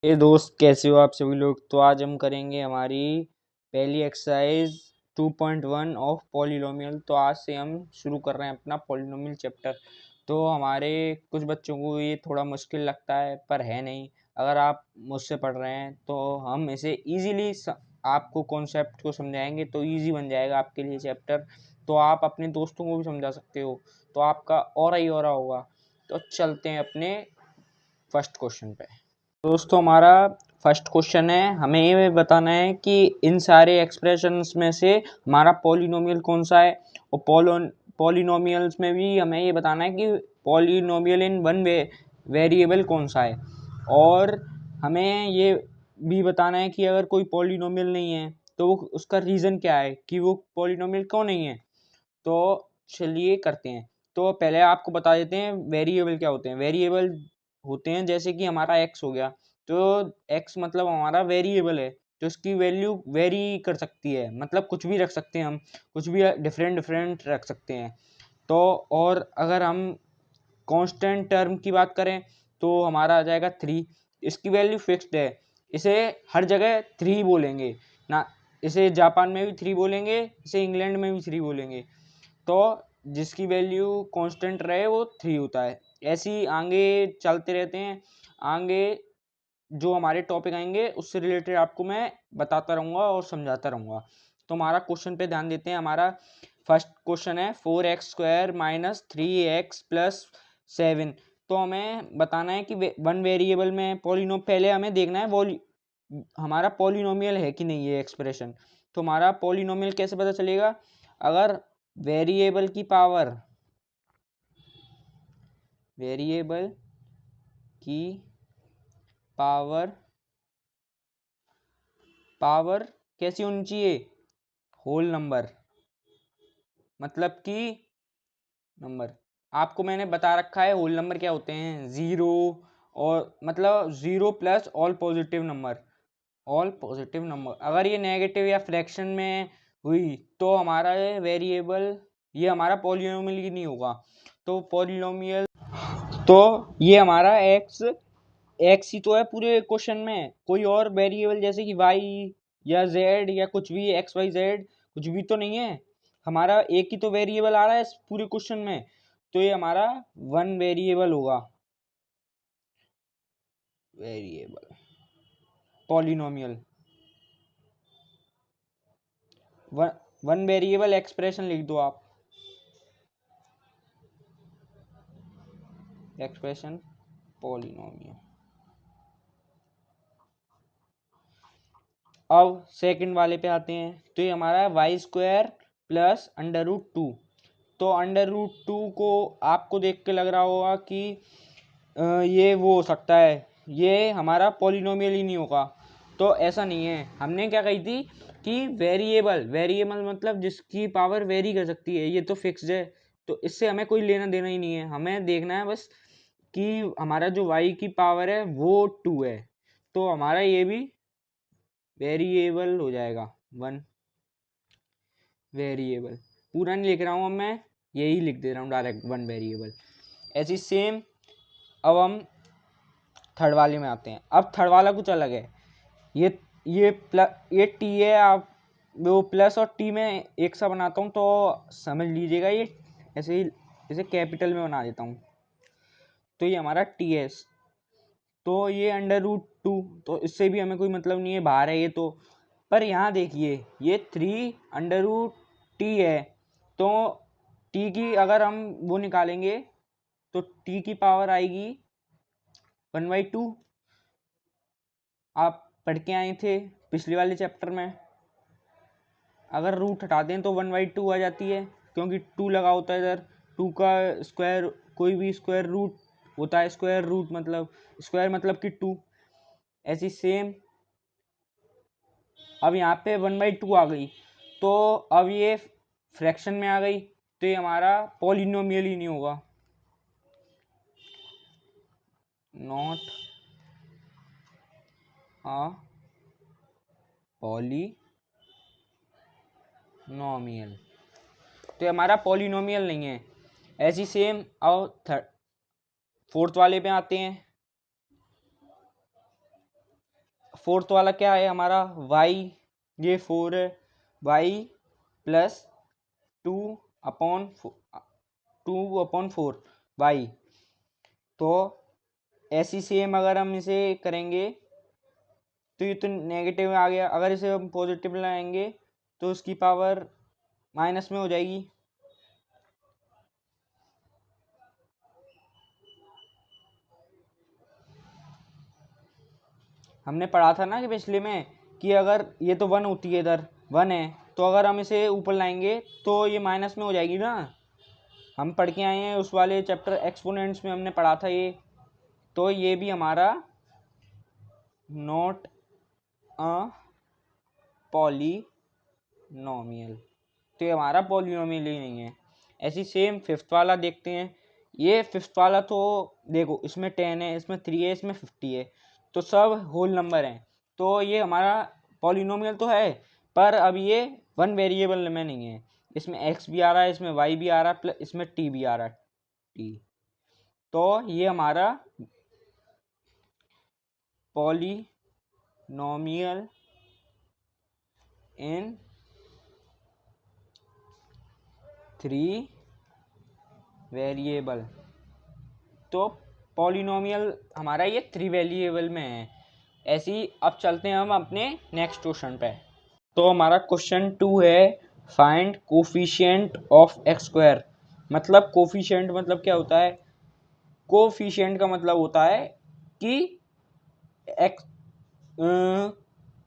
ये दोस्त कैसे हो आप सभी लोग। तो आज हम करेंगे हमारी पहली एक्सरसाइज 2.1 ऑफ पॉलिनोमियल। तो आज से हम शुरू कर रहे हैं अपना पॉलिनोमियल चैप्टर। तो हमारे कुछ बच्चों को ये थोड़ा मुश्किल लगता है पर है नहीं। अगर आप मुझसे पढ़ रहे हैं तो हम इसे इजीली आपको कॉन्सेप्ट को समझाएंगे तो इजी बन जाएगा आपके लिए चैप्टर। तो आप अपने दोस्तों को भी समझा सकते हो तो आपका और ही और होगा। तो चलते हैं अपने फर्स्ट क्वेश्चन पे। दोस्तों हमारा फर्स्ट क्वेश्चन है, हमें ये बताना है कि इन सारे एक्सप्रेशंस में से हमारा पॉलिनोमियल कौन सा है। और पॉलिनोमियल्स में भी हमें ये बताना है कि पॉलिनोमियल इन वन वेरिएबल कौन सा है। और हमें ये भी बताना है कि अगर कोई पॉलिनोमियल नहीं है तो वो उसका रीज़न क्या है कि वो पॉलिनोमियल क्यों नहीं है। तो चलिए करते हैं। तो पहले आपको बता देते हैं वेरिएबल क्या होते हैं। वेरिएबल होते हैं जैसे कि हमारा एक्स हो गया, तो एक्स मतलब हमारा वेरिएबल है तो इसकी वैल्यू वेरी कर सकती है, मतलब कुछ भी रख सकते हैं हम, कुछ भी डिफरेंट डिफरेंट रख सकते हैं। तो और अगर हम कांस्टेंट टर्म की बात करें तो हमारा आ जाएगा 3। इसकी वैल्यू फिक्स्ड है, इसे हर जगह 3 बोलेंगे ना, इसे जापान में भी 3 बोलेंगे, इसे इंग्लैंड में भी 3 बोलेंगे। तो जिसकी वैल्यू कांस्टेंट रहे वो 3 होता है। ऐसे ही आगे चलते रहते हैं। आगे जो हमारे टॉपिक आएंगे उससे रिलेटेड आपको मैं बताता रहूँगा और समझाता रहूँगा। तो हमारा क्वेश्चन पे ध्यान देते हैं। हमारा फर्स्ट क्वेश्चन है 4x² माइनस 3x प्लस 7। तो हमें बताना है कि वन वेरिएबल में पहले हमें देखना है हमारा पॉलिनोमियल है कि नहीं ये एक्सप्रेशन। तो हमारा पॉलिनोमियल कैसे पता चलेगा, अगर वेरिएबल की पावर कैसी होनी चाहिए, होल नंबर, मतलब कि नंबर। आपको मैंने बता रखा है होल नंबर क्या होते हैं, ज़ीरो, और मतलब zero plus all positive number. अगर ये नेगेटिव या फ्रैक्शन में हुई तो हमारा वेरिएबल ये हमारा पॉलिनोमियल ही नहीं होगा। तो पॉलिनोमियल तो ये हमारा एक्स ही तो है पूरे क्वेश्चन में, कोई और वेरिएबल जैसे कि वाई या जेड या कुछ भी एक्स वाई जेड कुछ भी तो नहीं है। हमारा एक ही तो वेरिएबल आ रहा है इस पूरे क्वेश्चन में, तो ये हमारा वन वेरिएबल होगा, variable polynomial one variable expression लिख दो आप, एक्सप्रेशन पॉलिनोमियल। अब सेकंड वाले पे आते हैं। तो ये हमारा y² प्लस √2। तो √2 को आपको देख के लग रहा होगा कि ये वो हो सकता है, ये हमारा पॉलिनोमियल ही नहीं होगा। तो ऐसा नहीं है। हमने क्या कही थी कि वेरिएबल मतलब जिसकी पावर वेरी कर सकती है, ये तो फिक्स्ड है तो इससे हमें कोई लेना देना ही नहीं है। हमें देखना है बस कि हमारा जो y की पावर है वो 2 है, तो हमारा ये भी वेरिएबल हो जाएगा, वन वेरिएबल। पूरा नहीं लिख रहा हूँ अब मैं, यही लिख दे रहा हूँ डायरेक्ट वन वेरिएबल। ऐसी सेम अब हम थर्ड वाले में आते हैं। अब थर्ड वाला कुछ अलग है। ये टी है, आप वो प्लस और टी में एक सा बनाता हूँ तो समझ लीजिएगा। ये ऐसे ही इसे कैपिटल में बना देता हूँ। तो ये हमारा टी है, तो ये √2, तो इससे भी हमें कोई मतलब नहीं है, बाहर है ये तो। पर यहाँ देखिए ये 3√t है, तो t की अगर हम वो निकालेंगे तो t की पावर आएगी 1/2। आप पढ़ के आए थे पिछले वाले चैप्टर में। अगर रूट हटा दें तो 1/2 आ जाती है, क्योंकि 2 लगा होता है इधर। 2 का स्क्वायर, कोई भी स्क्वायर रूट होता है, स्क्वायर मतलब कि 2। ऐसी सेम अब यहाँ पे 1/2 आ गई, तो अब ये फ्रैक्शन में आ गई, तो ये हमारा पॉलिनोमियल ही नहीं होगा, नॉट अ पॉलिनोमियल। तो ये हमारा पॉलिनोमियल नहीं है। ऐसी सेम अब फोर्थ वाले पे आते हैं। फोर्थ वाला क्या है हमारा y, ये 4 है, y प्लस 2/4 y। तो ऐसी सेम अगर हम इसे करेंगे तो ये तो नेगेटिव में आ गया, अगर इसे हम पॉजिटिव लाएंगे तो उसकी पावर माइनस में हो जाएगी। हमने पढ़ा था ना कि पिछले में कि अगर ये तो 1 होती है, इधर 1 है, तो अगर हम इसे ऊपर लाएंगे तो ये माइनस में हो जाएगी ना। हम पढ़ के आए हैं उस वाले चैप्टर एक्सपोनेंट्स में, हमने पढ़ा था ये। तो ये भी हमारा नॉट अ पॉलीनोमियल, तो ये हमारा पॉलीनोमियल ही नहीं है। ऐसी सेम फिफ्थ वाला देखते हैं। ये फिफ्थ वाला तो देखो, इसमें 10 है, इसमें 3 है, इसमें 50 है, तो सब होल नंबर हैं, तो ये हमारा पॉलीनोमियल तो है, पर अब ये 1 वेरिएबल में नहीं है। इसमें x भी आ रहा है, इसमें y भी आ रहा है, प्लस इसमें t भी आ रहा है, t। तो ये हमारा पॉलीनोमियल इन 3 वेरिएबल। तो पॉलीनोमियल हमारा ये 3 वेरिएबल में है। ऐसी अब चलते हैं हम अपने नेक्स्ट क्वेश्चन पे। तो हमारा क्वेश्चन 2 है, find coefficient of x square. मतलब कोफिशिएंट मतलब क्या होता है? कोफिशिएंट का मतलब होता है कि एक्स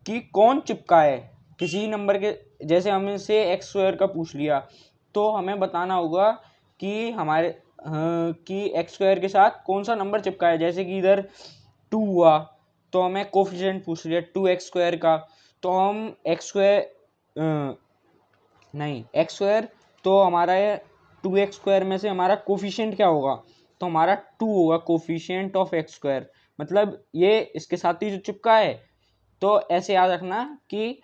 कि कौन चिपका है किसी नंबर के। जैसे हमसे एक्स स्क्वायर का पूछ लिया तो हमें बताना होगा कि हमारे कि एक्स स्क्वायर के साथ कौन सा नंबर चिपका है। जैसे कि इधर 2 हुआ तो हमें कोफिशिएंट पूछ लिया 2x स्क्वायर का, तो हम एक्स स्क्वायर नहीं एक्स स्क्वायर, तो हमारा 2x स्क्वायर में से हमारा कोफिशिएंट क्या होगा? तो हमारा 2 होगा कोफिशिएंट ऑफ एक्स स्क्वायर। मतलब ये इसके साथ ही जो चिपका है। तो ऐसे याद रखना कि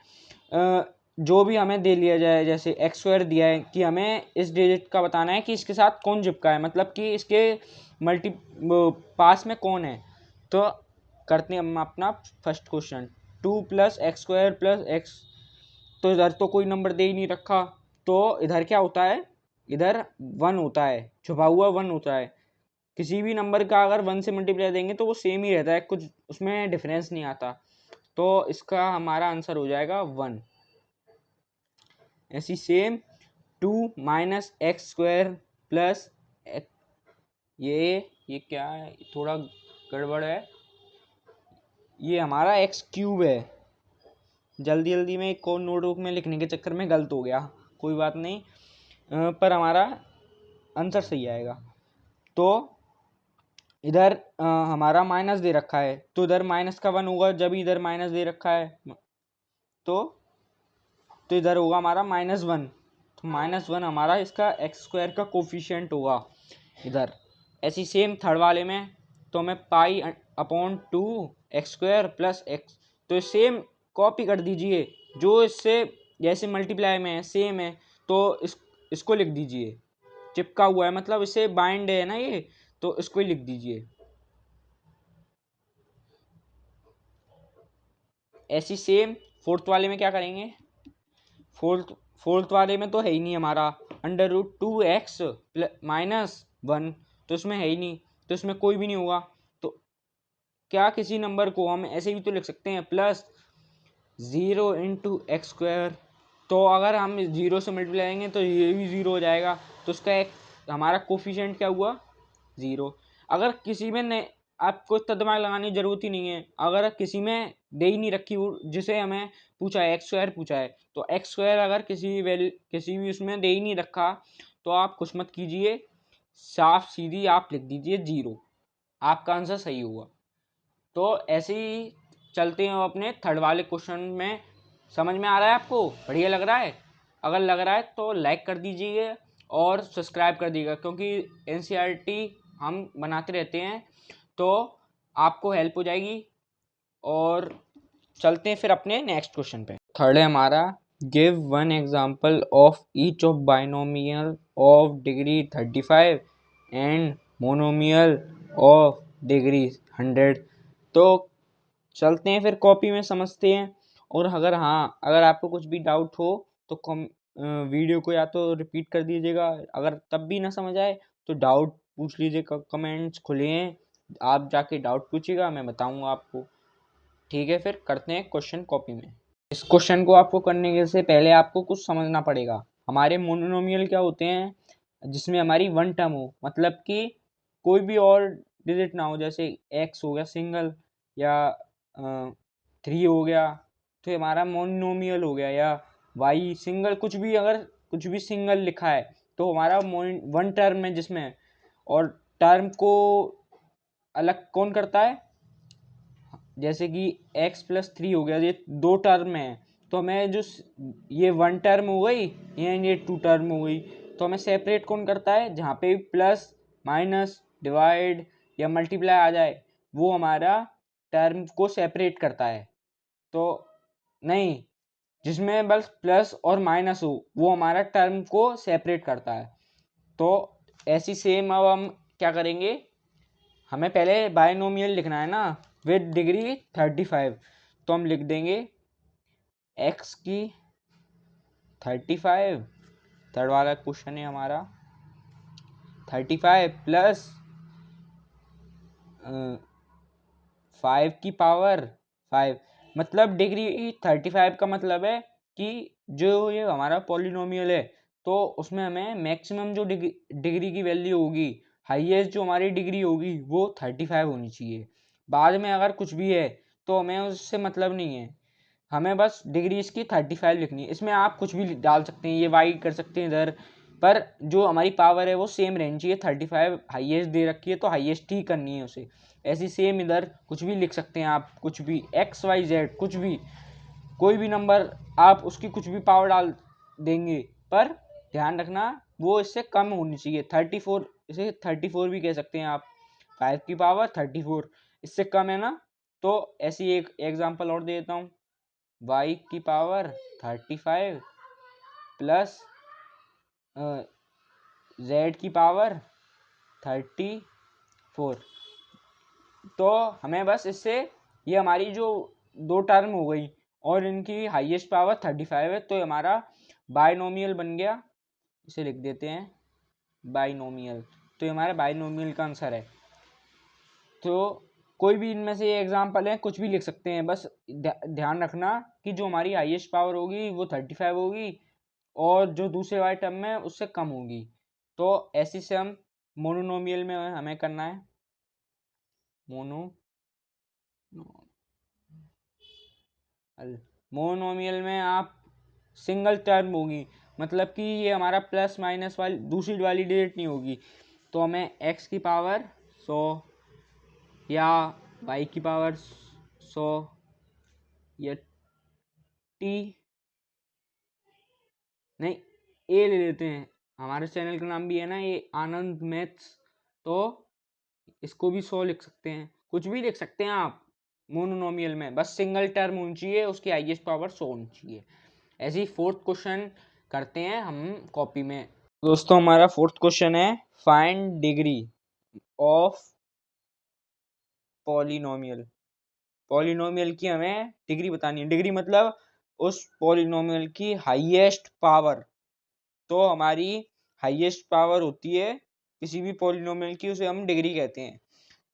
जो भी हमें दे लिया जाए, जैसे एक्स स्क्वायर दिया है कि हमें इस डिजिट का बताना है कि इसके साथ कौन चिपका है, मतलब कि इसके मल्टी पास में कौन है। तो करते हैं हम अपना first question, 2 + x square + x। तो इधर तो कोई नंबर दे ही नहीं रखा, तो इधर क्या होता है? इधर 1 होता है, छुपा हुआ 1 होता है। किसी भी नंबर का अगर 1 से मल्टीप्लाई देंगे तो वो सेम ही रहता है, कुछ उसमें डिफरेंस नहीं आता। तो इसका हमारा आंसर हो जाएगा 1। ऐसी सेम 2 - x स्क्वायर + ये क्या है? थोड़ा गड़बड़ है, ये हमारा x क्यूब है। जल्दी जल्दी में एक नोटबुक में लिखने के चक्कर में गलत हो गया, कोई बात नहीं, पर हमारा आंसर सही आएगा। तो इधर हमारा माइनस दे रखा है, तो इधर माइनस का 1 होगा जब इधर माइनस दे रखा है, तो इधर होगा हमारा -1। तो -1 हमारा इसका एक्स स्क्वायर का कोफिशिएंट होगा इधर। ऐसी सेम थर्ड वाले में तो हमें π/2 एक्स स्क्वायर + x, तो सेम कॉपी कर दीजिए, जो इससे जैसे मल्टीप्लाई में है सेम है, तो इसको लिख दीजिए, चिपका हुआ है मतलब इससे बाइंड है ना ये, तो इसको ही लिख दीजिए। ऐसी सेम फोर्थ वाले में क्या करेंगे? फोर्थ वाले में तो है ही नहीं हमारा √2x -1, तो इसमें है ही नहीं, तो इसमें कोई भी नहीं होगा। तो क्या किसी नंबर को हम ऐसे भी तो लिख सकते हैं +0 × x स्क्वायर। तो अगर हम 0 से मल्टीप्लाई करेंगे तो ये भी 0 हो जाएगा, तो उसका एक हमारा कोफिशिएंट क्या हुआ? 0। अगर किसी में नहीं, आपको इतना दिमाग लगाने की जरूरत ही नहीं है, अगर किसी में दे ही नहीं रखी जिसे हमें पूछा है एक्स स्क्वायर पूछा है, तो एक्स स्क्वायर अगर किसी भी उसमें दे ही नहीं रखा तो आप कुछ मत कीजिए, साफ सीधी आप लिख दीजिए 0, आपका आंसर सही होगा। तो ऐसे ही चलते हैं अपने थर्ड वाले क्वेश्चन में। समझ में आ रहा है आपको? बढ़िया लग रहा है? अगर लग रहा है तो लाइक कर दीजिए और सब्सक्राइब कर दीजिएगा, क्योंकि एनसीईआरटी हम बनाते रहते हैं, तो आपको हेल्प हो जाएगी। और चलते हैं फिर अपने नेक्स्ट क्वेश्चन पे। थर्ड है हमारा, give 1 example of each of binomial of degree 35 and monomial of degree 100। तो चलते हैं फिर कॉपी में समझते हैं। और अगर आपको कुछ भी डाउट हो तो वीडियो को या तो रिपीट कर दीजिएगा, अगर तब भी ना समझ आए तो डाउट पूछ लीजिएगा, कमेंट्स खुले हैं, आप जाके डाउट पूछिएगा, मैं बताऊंगा आपको। ठीक है, फिर करते हैं क्वेश्चन कॉपी में। इस क्वेश्चन को आपको करने के से पहले आपको कुछ समझना पड़ेगा। हमारे मोनोनोमियल क्या होते हैं जिसमें हमारी वन टर्म हो, मतलब कि कोई भी और डिजिट ना हो, जैसे एक्स हो गया सिंगल, या 3 हो गया, तो ये हमारा मोनोमियल हो गया, या वाई सिंगल, कुछ भी सिंगल लिखा है तो हमारा वन टर्म है जिसमें। और टर्म को अलग कौन करता है, जैसे कि x+3 हो गया, ये 2 टर्म है, तो हमें ये 1 टर्म हो गई या ये 2 टर्म हो गई, तो हमें सेपरेट कौन करता है, जहाँ पे प्लस माइनस डिवाइड या मल्टीप्लाई आ जाए वो हमारा टर्म को सेपरेट करता है। तो नहीं, जिसमें बस प्लस और माइनस हो वो हमारा टर्म को सेपरेट करता है। तो ऐसी सेम अब हम क्या करेंगे, हमें पहले बायनोमियल लिखना है ना विद डिग्री 35, तो हम लिख देंगे x की 35, थर्ड वाला क्वेश्चन है हमारा 35 प्लस 5 की पावर 5, मतलब डिग्री 35 का मतलब है कि जो ये हमारा पॉलिनोमियल है तो उसमें हमें मैक्सिमम जो डिग्री की वैल्यू होगी, हाईएस्ट जो हमारी डिग्री होगी वो 35 होनी चाहिए। बाद में अगर कुछ भी है तो हमें उससे मतलब नहीं है, हमें बस डिग्री इसकी 35 लिखनी है। इसमें आप कुछ भी डाल सकते हैं, ये वाई कर सकते हैं इधर, पर जो हमारी पावर है वो सेम रहनी चाहिए। 35 हाईएस्ट दे रखी है तो हाईएस्ट ही करनी है उसे। ऐसी सेम इधर कुछ भी लिख सकते हैं आप, कुछ भी एक्स वाई जेड, कुछ भी कोई भी नंबर आप उसकी कुछ भी पावर डाल देंगे, पर ध्यान रखना वो इससे कम होनी चाहिए। 34, इसे 34 भी कह सकते हैं आप, 5 की पावर 34, इससे कम है ना। तो ऐसी एक एग्जांपल और दे देता हूँ, y की पावर 35 प्लस z की पावर 34। तो हमें बस इससे, ये हमारी जो 2 टर्म हो गई और इनकी हाईएस्ट पावर 35 है, तो हमारा बायनोमियल बन गया। इसे लिख देते हैं बायनोमियल, तो ये हमारा बायनोमियल का आंसर है। तो कोई भी इनमें से एग्जाम्पल है, कुछ भी लिख सकते हैं, बस ध्यान रखना कि जो हमारी हाईएस्ट पावर होगी वो 35 होगी और जो दूसरे वाले टर्म में उससे कम होगी। तो ऐसे से हम मोनोनोमियल में हमें करना है मोनोनोमियल में आप सिंगल टर्म होगी, मतलब कि ये हमारा प्लस माइनस वाली दूसरी वाली डिजिट नहीं होगी, तो हमें x की पावर 100 या y की पावर 100 या t, नहीं ए ले लेते हैं, हमारे चैनल का नाम भी है ना ये आनंद मैथ्स, तो इसको भी 100 लिख सकते हैं, कुछ भी लिख सकते हैं आप। मोनोनोमियल में बस सिंगल टर्म होनी चाहिए, उसकी हाईएस्ट पावर 100 होनी चाहिए। ऐसे ही फोर्थ क्वेश्चन करते हैं हम कॉपी में। दोस्तों हमारा फोर्थ क्वेश्चन है find degree of polynomial. Polynomial की हमें डिग्री बतानी है, डिग्री मतलब उस पॉलिनोमियल की हाईएस्ट पावर। तो हमारी हाईएस्ट पावर होती है किसी भी पॉलिनोमियल की, उसे हम डिग्री कहते हैं।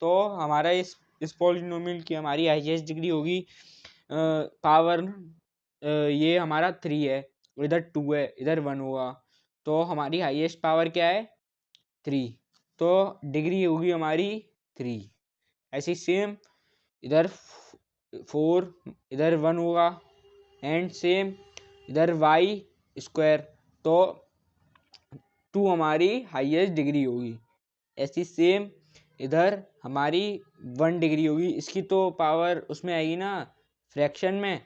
तो हमारा इस पॉलिनोमियल की हमारी हाईएस्ट डिग्री होगी पावर, ये हमारा 3 है, इधर 2 है, इधर 1 होगा, तो हमारी हाईएस्ट पावर क्या है 3, तो डिग्री होगी हमारी 3। ऐसी सेम इधर 4, इधर 1 होगा, एंड सेम इधर वाई स्क्वायर, तो 2 हमारी हाईएस्ट डिग्री होगी। ऐसी सेम इधर हमारी 1 डिग्री होगी, इसकी तो पावर उसमें आएगी ना फ्रैक्शन में,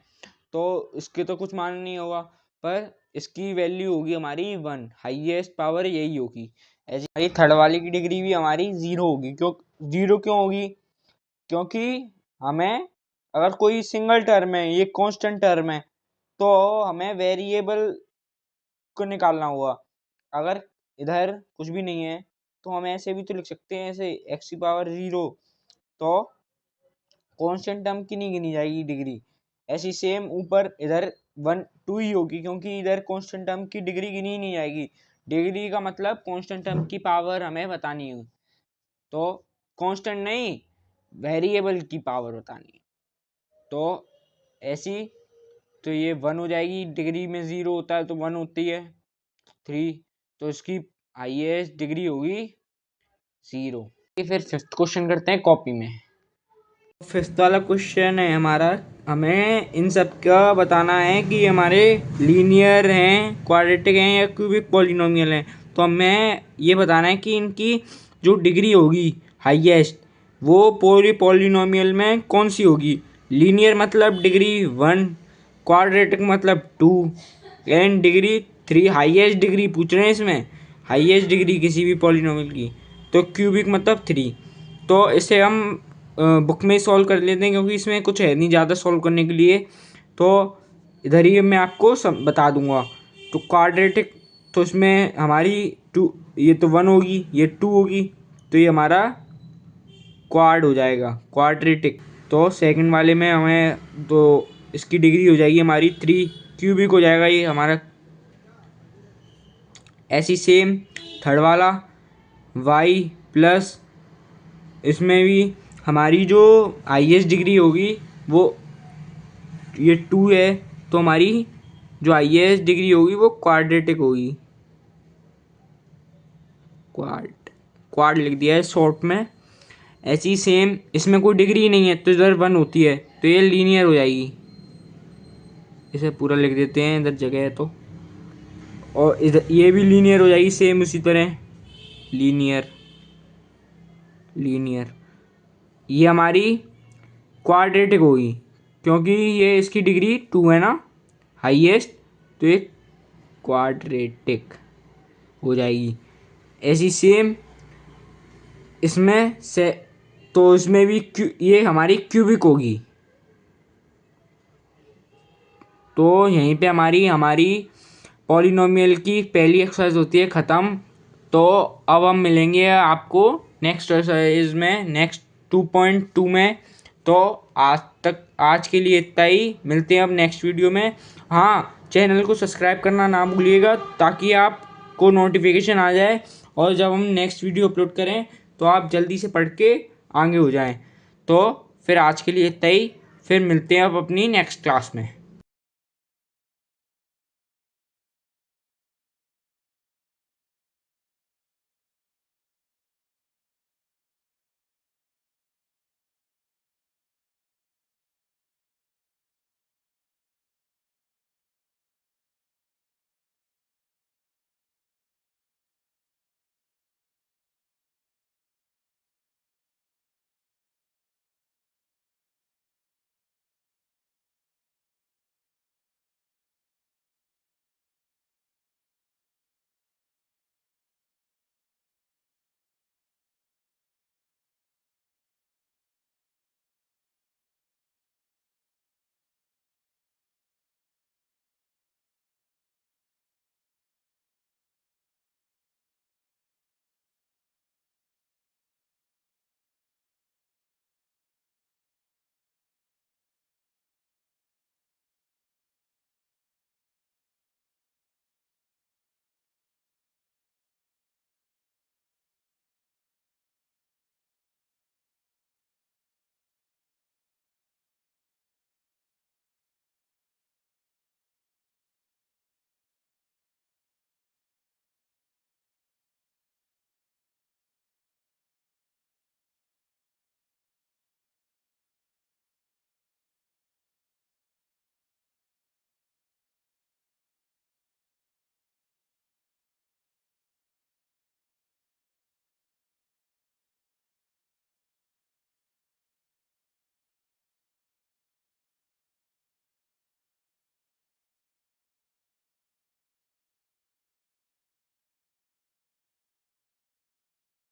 तो इसके तो कुछ मान नहीं होगा, पर इसकी वैल्यू होगी हमारी 1, हाईएस्ट पावर यही होगी। ऐसी हमारी थर्ड वाली की डिग्री भी हमारी 0 होगी। जीरो क्यों होगी, क्योंकि हमें अगर कोई सिंगल टर्म है, ये कांस्टेंट टर्म है, तो हमें वेरिएबल को निकालना होगा। अगर इधर कुछ भी नहीं है तो हम ऐसे भी तो लिख सकते हैं, ऐसे x की पावर 0, तो कांस्टेंट टर्म की नहीं गिनी जाएगी डिग्री। ऐसी सेम ऊपर इधर 1 2 ही होगी, क्योंकि इधर कांस्टेंट टर्म की डिग्री गिनी ही नहीं जाएगी। डिग्री का मतलब कांस्टेंट टर्म की पावर हमें बतानी है, तो कांस्टेंट नहीं, वेरिएबल की पावर बतानी है। तो ऐसी, तो ये 1 हो जाएगी, डिग्री में 0 होता है तो 1 होती है 3, तो इसकी हाईएस्ट डिग्री होगी 0। फिर फिफ्थ क्वेश्चन करते हैं कॉपी में। फिफ्थ वाला क्वेश्चन है हमारा, हमें इन सब का बताना है कि हमारे लीनियर हैं, क्वाड्रेटिक हैं या क्यूबिक पॉलिनोमियल हैं। तो हमें ये बताना है कि इनकी जो डिग्री होगी हाईएस्ट वो पूरी पॉलिनोमियल में कौन सी होगी। लीनियर मतलब डिग्री 1, क्वाड्रेटिक मतलब 2 एंड डिग्री 3। हाईएस्ट डिग्री पूछ रहे हैं इसमें, हाईएस्ट डिग्री किसी भी पॉलिनोमियल की, तो क्यूबिक मतलब 3। तो इसे हम बुक में सॉल्व कर लेते हैं, क्योंकि इसमें कुछ है नहीं ज़्यादा सॉल्व करने के लिए, तो इधर ही मैं आपको सब बता दूंगा। तो क्वाड्रेटिक, तो इसमें हमारी 2, ये तो 1 होगी, ये 2 होगी, तो ये हमारा क्वाड हो जाएगा क्वाड्रेटिक। तो सेकंड वाले में हमें तो इसकी डिग्री हो जाएगी हमारी 3, क्यूबिक हो जाएगा ये हमारा। ऐसी सेम थर्ड वाला y प्लस, इसमें भी हमारी जो हाईएस्ट डिग्री होगी वो ये 2 है, तो हमारी जो हाईएस्ट डिग्री होगी वो क्वाड्रेटिक होगी। क्वाड लिख दिया है शॉर्ट में। ऐसी सेम इसमें कोई डिग्री नहीं है तो इधर 1 होती है, तो ये लीनियर हो जाएगी। इसे पूरा लिख देते हैं, इधर जगह है तो। और इधर ये भी लीनियर हो जाएगी सेम उसी तरह, लीनियर। ये हमारी क्वाड्रेटिक होगी, क्योंकि ये इसकी डिग्री 2 है ना हाईएस्ट, तो ये क्वाड्रेटिक हो जाएगी। ऐसी सेम इसमें से, तो इसमें भी ये हमारी क्यूबिक होगी। तो यहीं पे हमारी पॉलिनोमियल की पहली एक्सरसाइज होती है ख़त्म। तो अब हम मिलेंगे आपको नेक्स्ट एक्सरसाइज में, नेक्स्ट 2.2 में। तो आज के लिए इतना ही, मिलते हैं अब नेक्स्ट वीडियो में। हाँ, चैनल को सब्सक्राइब करना ना भूलिएगा, ताकि आपको नोटिफिकेशन आ जाए और जब हम नेक्स्ट वीडियो अपलोड करें तो आप जल्दी से पढ़ के आगे हो जाएं। तो फिर आज के लिए इतना ही, फिर मिलते हैं अब अपनी नेक्स्ट क्लास में।